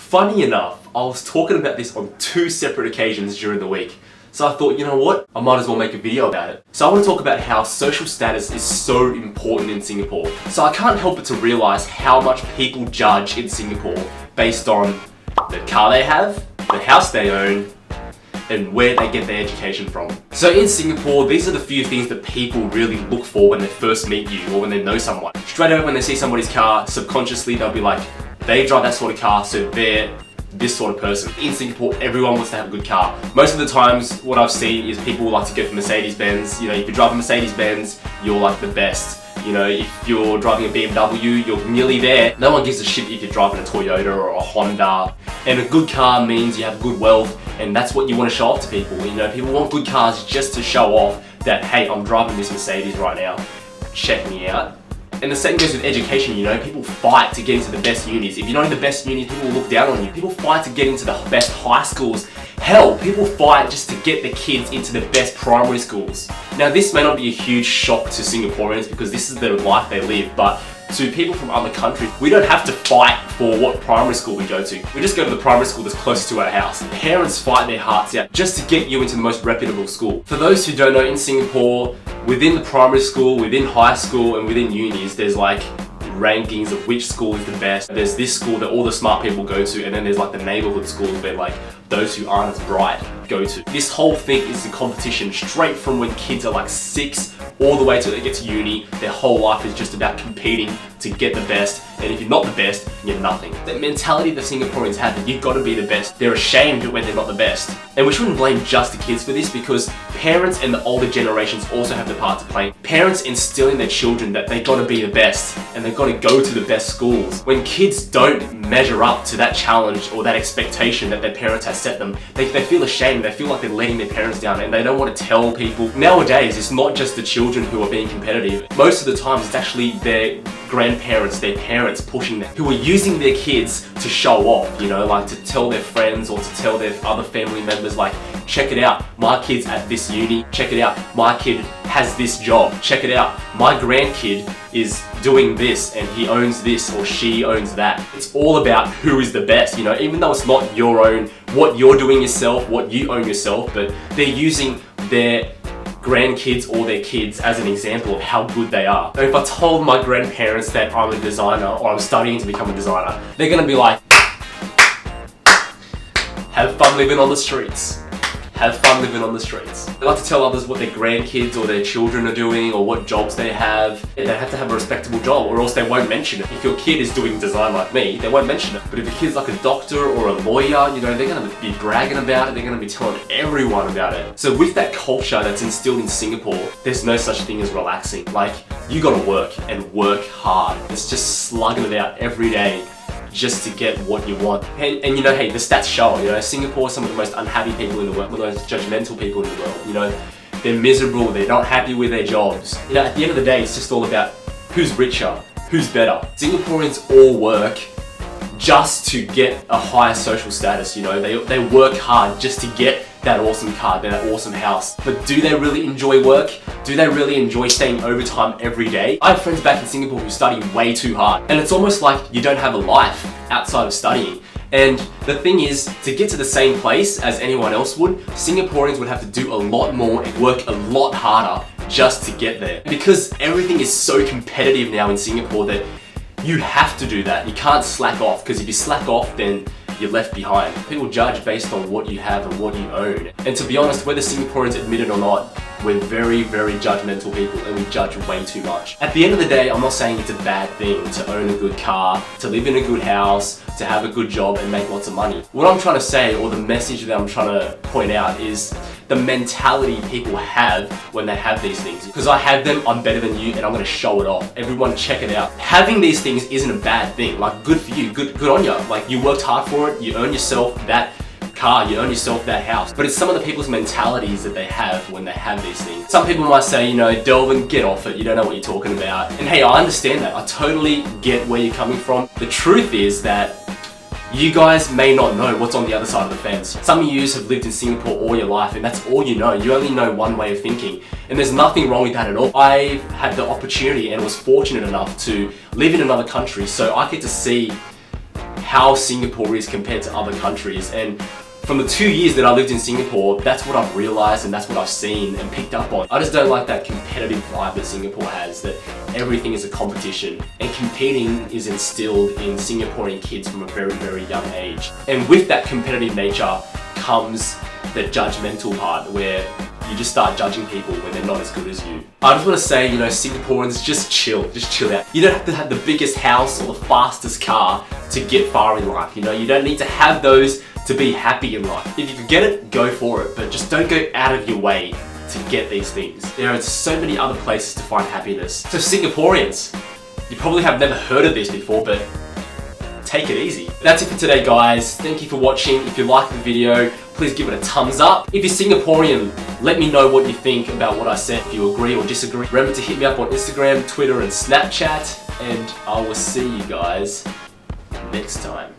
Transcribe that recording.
Funny enough, I was talking about this on 2 separate occasions during the week. So I thought, you know what? I might as well make a video about it. So I want to talk about how social status is so important in Singapore. So I can't help but to realise how much people judge in Singapore based on the car they have, the house they own, and where they get their education from. So in Singapore, these are the few things that people really look for when they first meet you or when they know someone. Straight away when they see somebody's car, subconsciously they'll be like, they drive that sort of car, so they're this sort of person. In Singapore, everyone wants to have a good car. Most of the times, what I've seen is people like to go for Mercedes-Benz. You know, if you drive a Mercedes-Benz, you're like the best. You know, if you're driving a BMW, you're nearly there. No one gives a shit if you're driving a Toyota or a Honda. And a good car means you have good wealth, and that's what you want to show off to people. You know, people want good cars just to show off that, hey, I'm driving this Mercedes right now. Check me out. And the same goes with education, you know, people fight to get into the best unis. If you're not in the best unis, people will look down on you. People fight to get into the best high schools. Hell, people fight just to get the kids into the best primary schools. Now this may not be a huge shock to Singaporeans because this is the life they live, but to people from other countries, we don't have to fight for what primary school we go to. We just go to the primary school that's closest to our house. Parents fight their hearts out just to get you into the most reputable school. For those who don't know, in Singapore, within the primary school, within high school, and within unis, there's like rankings of which school is the best. There's this school that all the smart people go to, and then there's like the neighborhood schools where like those who aren't as bright go to. This whole thing is a competition straight from when kids are like 6 all the way till they get to uni. Their whole life is just about competing to get the best, and if you're not the best, you're nothing. That mentality that Singaporeans have that you've got to be the best, they're ashamed when they're not the best. And we shouldn't blame just the kids for this because parents and the older generations also have the part to play. Parents instill in their children that they got to be the best and they've got to go to the best schools. When kids don't measure up to that challenge or that expectation that their parents have set them, they feel ashamed, they feel like they're letting their parents down and they don't want to tell people. Nowadays, it's not just the children who are being competitive. Most of the time, it's actually their grandparents, their parents pushing them, who are using their kids to show off, you know, like to tell their friends or to tell their other family members like, check it out, my kid's at this uni, check it out, my kid has this job, check it out, my grandkid is doing this and he owns this or she owns that. It's all about who is the best, you know, even though it's not your own, what you're doing yourself, what you own yourself, but they're using their grandkids or their kids as an example of how good they are. If I told my grandparents that I'm a designer or I'm studying to become a designer, they're gonna be like, have fun living on the streets. Have fun living on the streets. They like to tell others what their grandkids or their children are doing or what jobs they have. They have to have a respectable job or else they won't mention it. If your kid is doing design like me, they won't mention it. But if your kid's like a doctor or a lawyer, you know, they're gonna be bragging about it, they're gonna be telling everyone about it. So with that culture that's instilled in Singapore, there's no such thing as relaxing. Like, you gotta work and work hard. It's just slugging it out every day just to get what you want. And you know, hey, the stats show, you know, Singapore is some of the most unhappy people in the world, the most judgmental people in the world, you know, they're miserable, they're not happy with their jobs. You know, at the end of the day, it's just all about who's richer, who's better. Singaporeans all work just to get a higher social status, you know, they work hard just to get that awesome car, that awesome house. But do they really enjoy work? Do they really enjoy staying overtime every day? I have friends back in Singapore who study way too hard, and it's almost like you don't have a life outside of studying. And the thing is, to get to the same place as anyone else would, Singaporeans would have to do a lot more and work a lot harder just to get there. Because everything is so competitive now in Singapore that you have to do that. You can't slack off, because if you slack off, then you're left behind. People judge based on what you have and what you own. And to be honest, whether Singaporeans admit it or not, we're very, very judgmental people and we judge way too much. At the end of the day, I'm not saying it's a bad thing to own a good car, to live in a good house, to have a good job and make lots of money. What I'm trying to say, or the message that I'm trying to point out, is the mentality people have when they have these things. Because I have them, I'm better than you, and I'm gonna show it off. Everyone check it out. Having these things isn't a bad thing. Like, good for you, good on you. Like, you worked hard for it, you earn yourself that car, you earn yourself that house. But it's some of the people's mentalities that they have when they have these things. Some people might say, you know, Delvin, get off it, you don't know what you're talking about. And hey, I understand that. I totally get where you're coming from. The truth is that you guys may not know what's on the other side of the fence. Some of you have lived in Singapore all your life and that's all you know. You only know one way of thinking. And there's nothing wrong with that at all. I had the opportunity and was fortunate enough to live in another country, so I get to see how Singapore is compared to other countries. And from the 2 years that I lived in Singapore, that's what I've realized and that's what I've seen and picked up on. I just don't like that competitive vibe that Singapore has, that everything is a competition, and competing is instilled in Singaporean kids from a very, very young age. And with that competitive nature comes the judgmental part, where you just start judging people when they're not as good as you. I just want to say, Singaporeans, just chill out. You don't have to have the biggest house or the fastest car to get far in life, you don't need to have those to be happy in life. If you could get it, go for it, but just don't go out of your way to get these things. There are so many other places to find happiness. So Singaporeans, you probably have never heard of this before, but take it easy. That's it for today, guys. Thank you for watching. If you liked the video, please give it a thumbs up. If you're Singaporean, let me know what you think about what I said, if you agree or disagree. Remember to hit me up on Instagram, Twitter, and Snapchat, and I will see you guys next time.